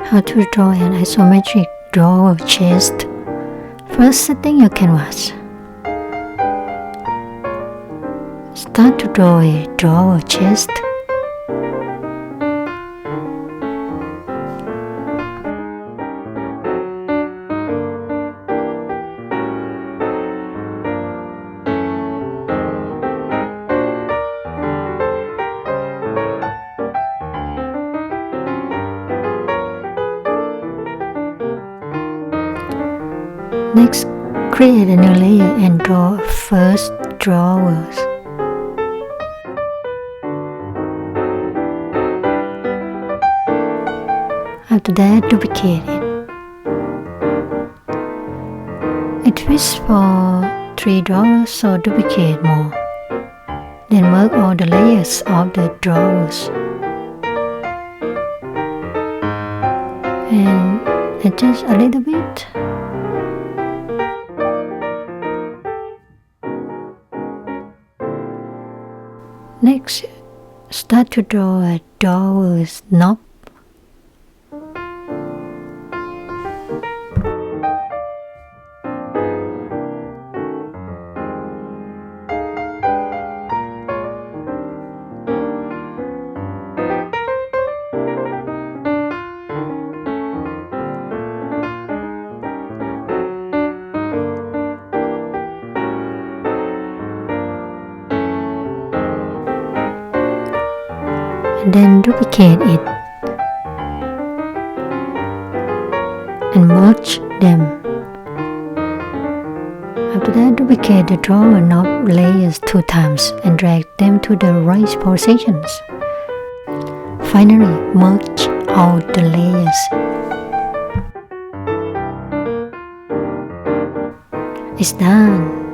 How to draw an isometric drawer chest. First, setting your canvas. Start to draw a drawer chest. Next, create a new layer and draw first drawers. After that, duplicate it. It fits for 3 drawers, so duplicate more. Then work all the layers of the drawers. And adjust a little bit. Next, start to draw a drawer's knob. And then duplicate it and merge them. After that, duplicate the drawer knob layers 2 times and drag them to the right positions. Finally, merge all the layers. It's done.